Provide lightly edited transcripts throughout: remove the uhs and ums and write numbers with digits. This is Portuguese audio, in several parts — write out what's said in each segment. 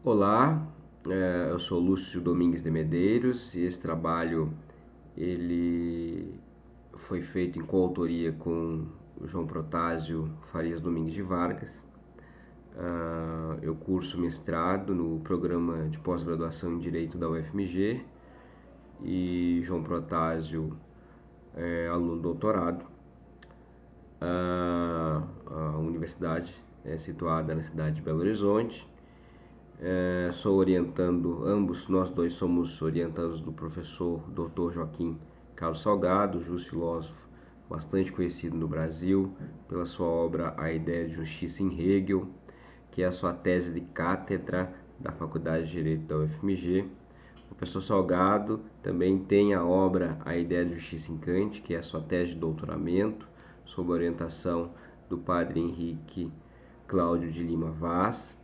Olá, eu sou Lúcio Domingues de Medeiros e esse trabalho ele foi feito em coautoria com o João Protásio Farias Domingues de Vargas. Eu curso mestrado no programa de pós-graduação em Direito da UFMG e João Protásio é aluno do doutorado. A universidade é situada na cidade de Belo Horizonte. Sou orientando, nós dois somos orientandos do professor Dr. Joaquim Carlos Salgado, juiz filósofo bastante conhecido no Brasil pela sua obra A Ideia de Justiça em Hegel, que é a sua tese de cátedra da Faculdade de Direito da UFMG. O professor Salgado também tem a obra A Ideia de Justiça em Kant, que é a sua tese de doutoramento, sob a orientação do padre Henrique Cláudio de Lima Vaz,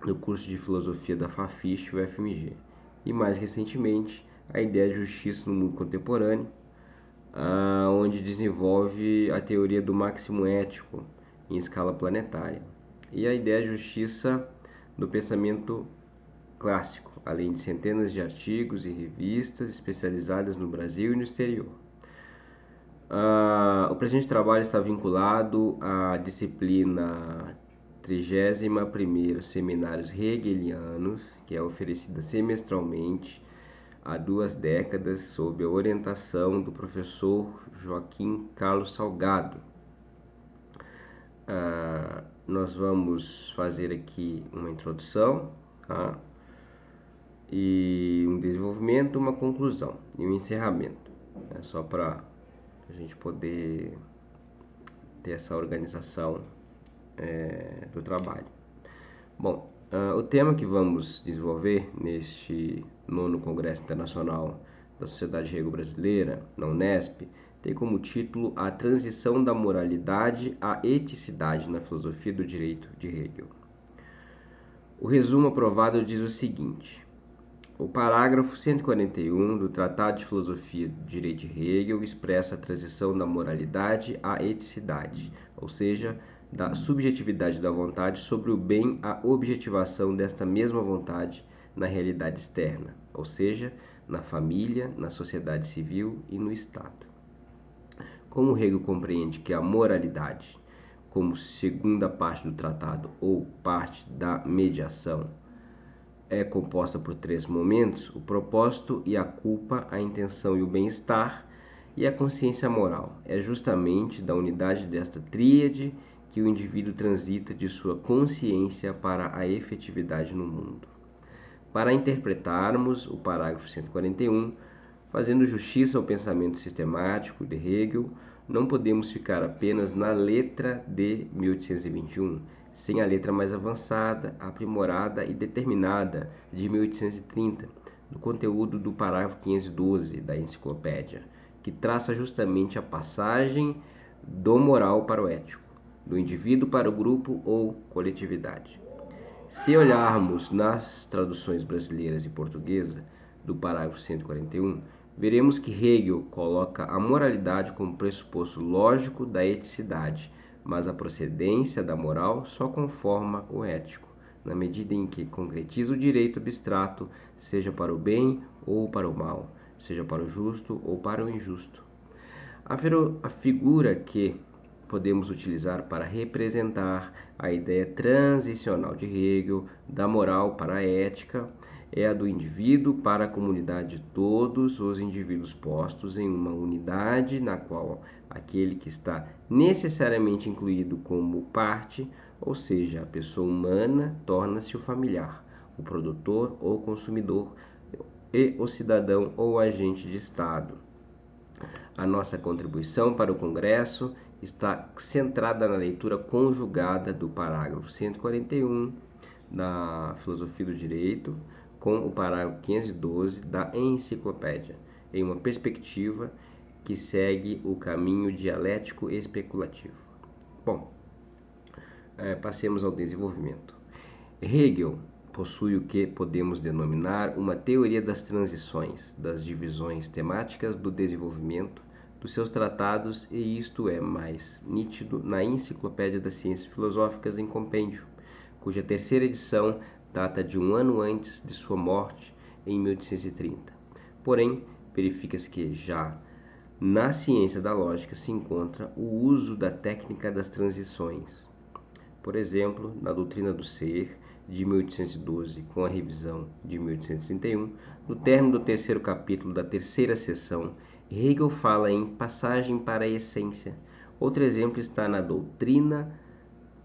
no curso de filosofia da Fafiche UFMG, e mais recentemente a ideia de justiça no mundo contemporâneo, onde desenvolve a teoria do máximo ético em escala planetária, e a ideia de justiça no pensamento clássico, além de centenas de artigos e revistas especializadas no Brasil e no exterior. O presente trabalho está vinculado à disciplina 31ª Seminários Hegelianos, que é oferecida semestralmente há 2 décadas sob a orientação do professor Joaquim Carlos Salgado. Nós vamos fazer aqui uma introdução, tá? E um desenvolvimento, uma conclusão e um encerramento. Só para a gente poder ter essa organização do trabalho. Bom, o tema que vamos desenvolver neste 9º Congresso Internacional da Sociedade Hegel Brasileira, na Unesp, tem como título A Transição da Moralidade à Eticidade na Filosofia do Direito de Hegel. O resumo aprovado diz o seguinte: o parágrafo 141 do Tratado de Filosofia do Direito de Hegel expressa a transição da moralidade à eticidade, ou seja, da subjetividade da vontade sobre o bem à objetivação desta mesma vontade na realidade externa, ou seja, na família, na sociedade civil e no Estado. Como Hegel compreende que a moralidade, como segunda parte do tratado ou parte da mediação, é composta por 3 momentos: o propósito e a culpa, a intenção e o bem-estar, e a consciência moral. É justamente da unidade desta tríade que o indivíduo transita de sua consciência para a efetividade no mundo. Para interpretarmos o parágrafo 141, fazendo justiça ao pensamento sistemático de Hegel, não podemos ficar apenas na letra de 1821, sem a letra mais avançada, aprimorada e determinada de 1830, do conteúdo do parágrafo 512 da enciclopédia, que traça justamente a passagem do moral para o ético, do indivíduo para o grupo ou coletividade. Se olharmos nas traduções brasileiras e portuguesa do parágrafo 141, veremos que Hegel coloca a moralidade como pressuposto lógico da eticidade, mas a procedência da moral só conforma o ético, na medida em que concretiza o direito abstrato, seja para o bem ou para o mal, seja para o justo ou para o injusto. A figura que podemos utilizar para representar a ideia transicional de Hegel da moral para a ética é a do indivíduo para a comunidade de todos os indivíduos postos em uma unidade na qual aquele que está necessariamente incluído como parte, ou seja, a pessoa humana, torna-se o familiar, o produtor ou consumidor e o cidadão ou agente de Estado. A nossa contribuição para o Congresso está centrada na leitura conjugada do parágrafo 141 da Filosofia do Direito com o parágrafo 512 da Enciclopédia, em uma perspectiva que segue o caminho dialético e especulativo. Bom, passemos ao desenvolvimento. Hegel possui o que podemos denominar uma teoria das transições, das divisões temáticas do desenvolvimento dos seus tratados, e isto é mais nítido na Enciclopédia das Ciências Filosóficas em Compêndio, cuja 3ª edição data de um ano antes de sua morte, em 1830. Porém, verifica-se que já na ciência da lógica se encontra o uso da técnica das transições. Por exemplo, na Doutrina do Ser, de 1812, com a revisão de 1831, no término do terceiro capítulo da terceira seção, Hegel fala em passagem para a essência. Outro exemplo está na Doutrina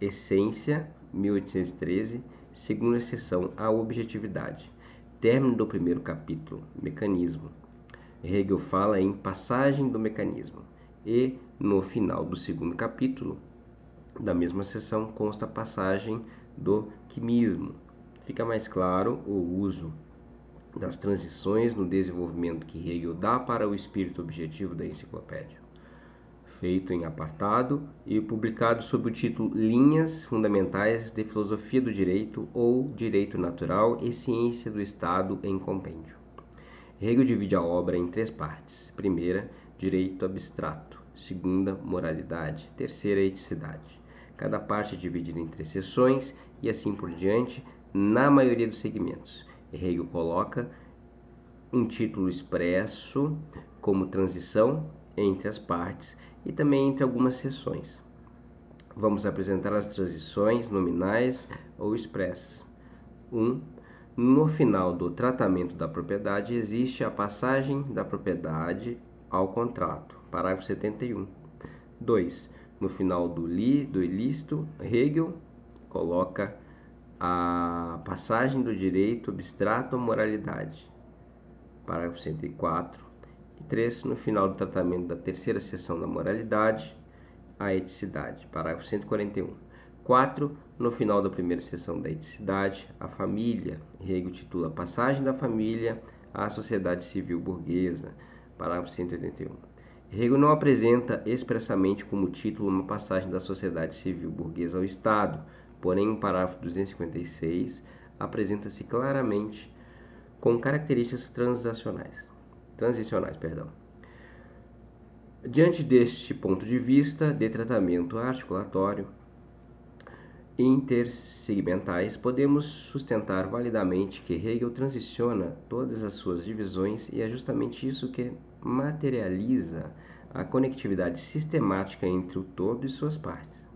Essência, 1813, segunda seção, a objetividade. Término do primeiro capítulo, mecanismo. Hegel fala em passagem do mecanismo. E, no final do segundo capítulo da mesma seção, consta a passagem do quimismo. Fica mais claro o uso das transições no desenvolvimento que Hegel dá para o espírito objetivo da enciclopédia. Feito em apartado e publicado sob o título Linhas Fundamentais de Filosofia do Direito ou Direito Natural e Ciência do Estado em compêndio. Hegel divide a obra em três partes. Primeira, direito abstrato. Segunda, moralidade. Terceira, eticidade. Cada parte é dividida em 3 seções e assim por diante na maioria dos segmentos. Hegel coloca um título expresso como transição entre as partes e também entre algumas seções. Vamos apresentar as transições nominais ou expressas. 1. No final do tratamento da propriedade existe a passagem da propriedade ao contrato. Parágrafo 71. 2. No final do ilícito, Hegel coloca a passagem do direito abstrato à moralidade. Parágrafo 104. E 3. No final do tratamento da terceira seção da moralidade, a eticidade. Parágrafo 141. 4. No final da primeira seção da eticidade, a família. Hegel titula Passagem da Família à Sociedade Civil Burguesa. Parágrafo 181. Hegel não apresenta expressamente como título uma passagem da sociedade civil burguesa ao Estado, porém, o parágrafo 256 apresenta-se claramente com características transicionais. Diante deste ponto de vista de tratamento articulatório intersegmentais, podemos sustentar validamente que Hegel transiciona todas as suas divisões e é justamente isso que materializa a conectividade sistemática entre o todo e suas partes.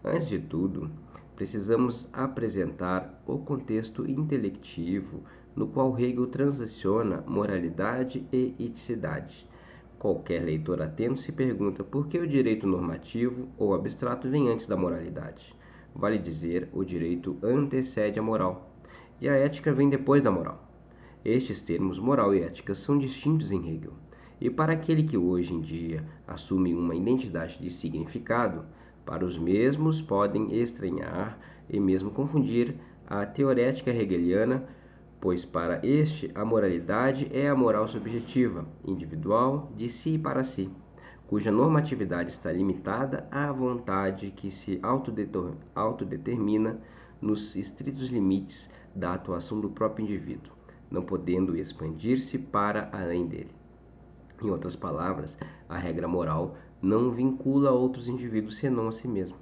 Antes de tudo, precisamos apresentar o contexto intelectivo no qual Hegel transiciona moralidade e eticidade. Qualquer leitor atento se pergunta por que o direito normativo ou abstrato vem antes da moralidade. Vale dizer, o direito antecede a moral, e a ética vem depois da moral. Estes termos, moral e ética, são distintos em Hegel, e para aquele que hoje em dia assume uma identidade de significado, para os mesmos podem estranhar e mesmo confundir a teorética hegeliana, pois para este a moralidade é a moral subjetiva, individual, de si e para si, cuja normatividade está limitada à vontade que se autodetermina nos estritos limites da atuação do próprio indivíduo, não podendo expandir-se para além dele. Em outras palavras, a regra moral não vincula outros indivíduos senão a si mesmo.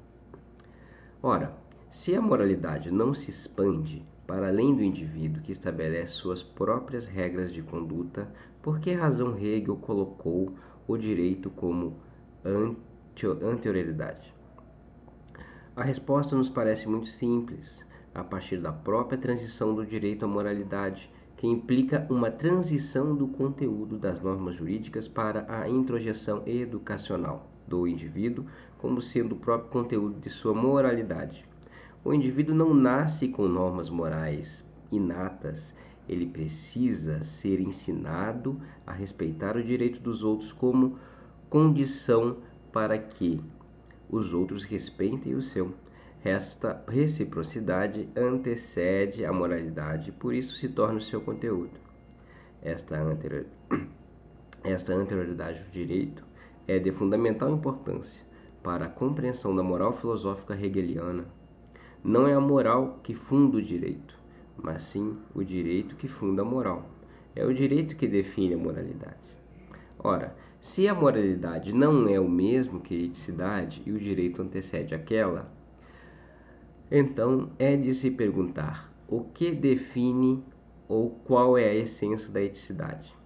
Ora, se a moralidade não se expande para além do indivíduo que estabelece suas próprias regras de conduta, por que razão Hegel colocou o direito como anterioridade? A resposta nos parece muito simples, a partir da própria transição do direito à moralidade, que implica uma transição do conteúdo das normas jurídicas para a introjeção educacional do indivíduo como sendo o próprio conteúdo de sua moralidade. O indivíduo não nasce com normas morais inatas, ele precisa ser ensinado a respeitar o direito dos outros como condição para que os outros respeitem o seu. Esta reciprocidade antecede a moralidade, por isso se torna o seu conteúdo. Esta anterioridade do direito é de fundamental importância para a compreensão da moral filosófica hegeliana. Não é a moral que funda o direito, mas sim o direito que funda a moral. É o direito que define a moralidade. Ora, se a moralidade não é o mesmo que a eticidade e o direito antecede aquela, então é de se perguntar O que define ou qual é a essência da eticidade?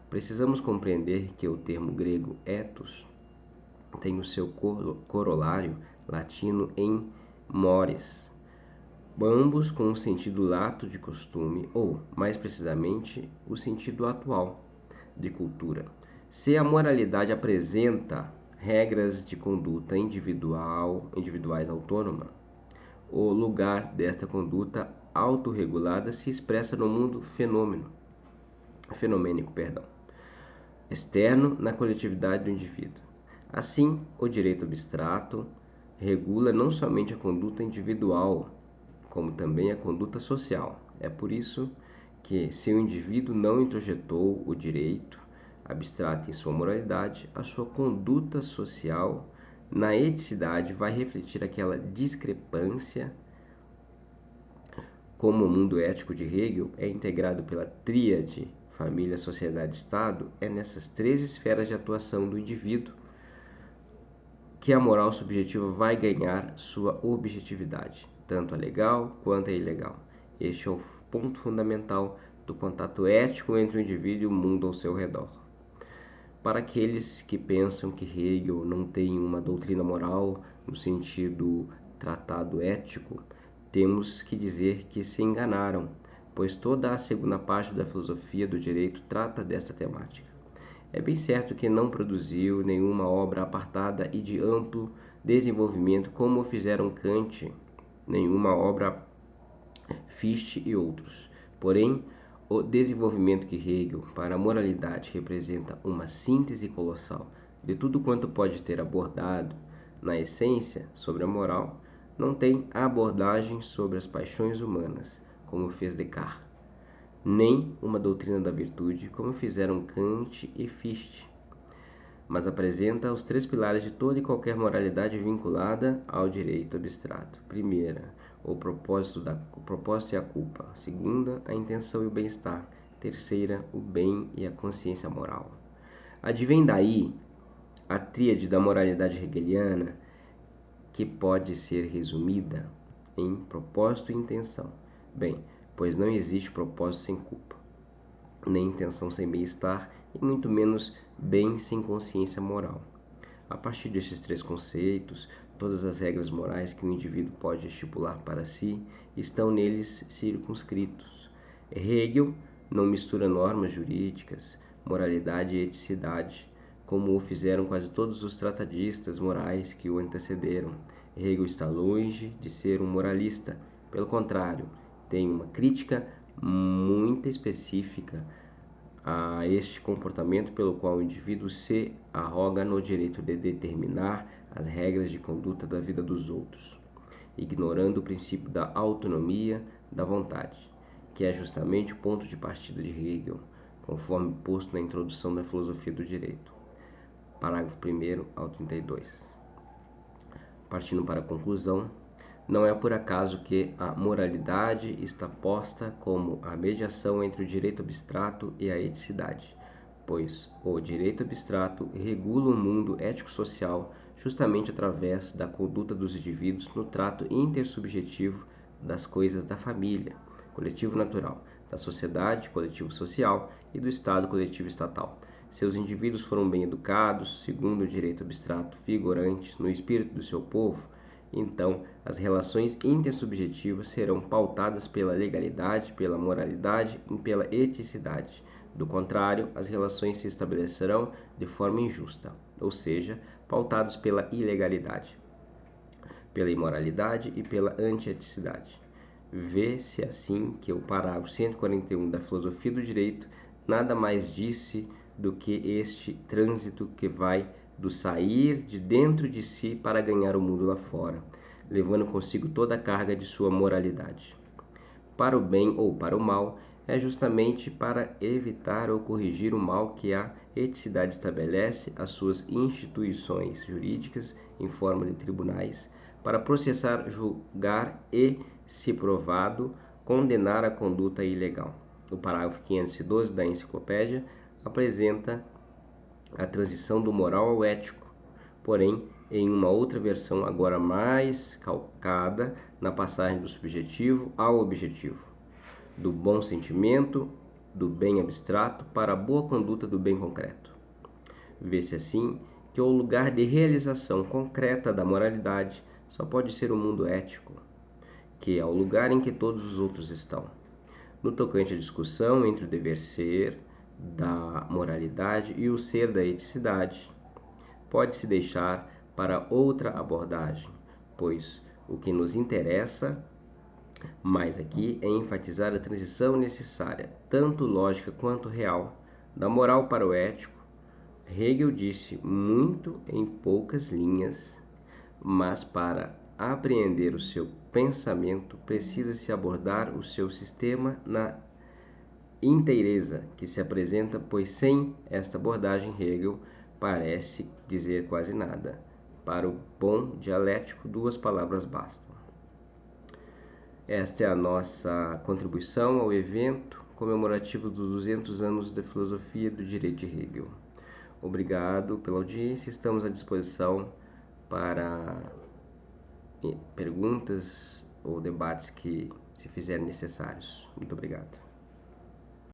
Precisamos compreender que o termo grego ethos tem o seu corolário latino em mores, ambos com o sentido lato de costume ou, mais precisamente, o sentido atual de cultura. Se a moralidade apresenta regras de conduta individuais autônomas, o lugar desta conduta autorregulada se expressa no mundo fenomênico, externo na coletividade do indivíduo. Assim, o direito abstrato regula não somente a conduta individual, como também a conduta social. É por isso que, se o indivíduo não introjetou o direito abstrato em sua moralidade, a sua conduta social na eticidade vai refletir aquela discrepância. Como o mundo ético de Hegel é integrado pela tríade família, sociedade, Estado, é nessas três esferas de atuação do indivíduo que a moral subjetiva vai ganhar sua objetividade, tanto a legal quanto a ilegal. Este é o ponto fundamental do contato ético entre o indivíduo e o mundo ao seu redor. Para aqueles que pensam que Hegel não tem uma doutrina moral no sentido tratado ético, temos que dizer que se enganaram, pois toda a segunda parte da filosofia do direito trata desta temática. É bem certo que não produziu nenhuma obra apartada e de amplo desenvolvimento como fizeram Kant, nenhuma obra Fichte e outros. Porém, o desenvolvimento que Hegel para a moralidade representa uma síntese colossal de tudo quanto pode ter abordado na essência sobre a moral, não tem abordagem sobre as paixões humanas, como fez Descartes, nem uma doutrina da virtude, como fizeram Kant e Fichte, mas apresenta os três pilares de toda e qualquer moralidade vinculada ao direito abstrato. Primeira, o propósito e a culpa. Segunda, a intenção e o bem-estar. Terceira, o bem e a consciência moral. Advém daí a tríade da moralidade hegeliana, que pode ser resumida em propósito e intenção. Bem, pois não existe propósito sem culpa, nem intenção sem bem-estar, e muito menos bem sem consciência moral. A partir destes três conceitos, todas as regras morais que o indivíduo pode estipular para si estão neles circunscritos. Hegel não mistura normas jurídicas, moralidade e eticidade, como o fizeram quase todos os tratadistas morais que o antecederam. Hegel está longe de ser um moralista, pelo contrário, tem uma crítica muito específica a este comportamento pelo qual o indivíduo se arroga no direito de determinar as regras de conduta da vida dos outros, ignorando o princípio da autonomia da vontade, que é justamente o ponto de partida de Hegel, conforme posto na introdução da filosofia do direito. Parágrafo 1º ao 32. Partindo para a conclusão, não é por acaso que a moralidade está posta como a mediação entre o direito abstrato e a eticidade, pois o direito abstrato regula o mundo ético-social justamente através da conduta dos indivíduos no trato intersubjetivo das coisas da família, coletivo natural, da sociedade, coletivo social, e do Estado, coletivo estatal. Se os indivíduos foram bem educados, segundo o direito abstrato vigorante no espírito do seu povo, então as relações intersubjetivas serão pautadas pela legalidade, pela moralidade e pela eticidade. Do contrário, as relações se estabelecerão de forma injusta, ou seja, pautados pela ilegalidade, pela imoralidade e pela antieticidade. Vê-se assim que o parágrafo 141 da Filosofia do Direito nada mais disse do que este trânsito que vai do sair de dentro de si para ganhar o mundo lá fora, levando consigo toda a carga de sua moralidade. Para o bem ou para o mal, é justamente para evitar ou corrigir o mal que a eticidade estabelece as suas instituições jurídicas em forma de tribunais, para processar, julgar e, se provado, condenar a conduta ilegal. O parágrafo 512 da enciclopédia apresenta a transição do moral ao ético, porém em uma outra versão agora mais calcada na passagem do subjetivo ao objetivo, do bom sentimento, do bem abstrato para a boa conduta do bem concreto. Vê-se assim que o lugar de realização concreta da moralidade só pode ser o mundo ético, que é o lugar em que todos os outros estão. No tocante à discussão entre o dever ser da moralidade e o ser da eticidade, pode-se deixar para outra abordagem, pois o que nos interessa mais aqui é enfatizar a transição necessária, tanto lógica quanto real, da moral para o ético. Hegel disse muito em poucas linhas, mas para apreender o seu pensamento precisa-se abordar o seu sistema na inteireza que se apresenta, pois sem esta abordagem Hegel parece dizer quase nada. Para o bom dialético, 2 palavras bastam. Esta é a nossa contribuição ao evento comemorativo dos 200 anos da filosofia do direito de Hegel. Obrigado pela audiência, estamos à disposição para perguntas ou debates que se fizerem necessários. Muito obrigado.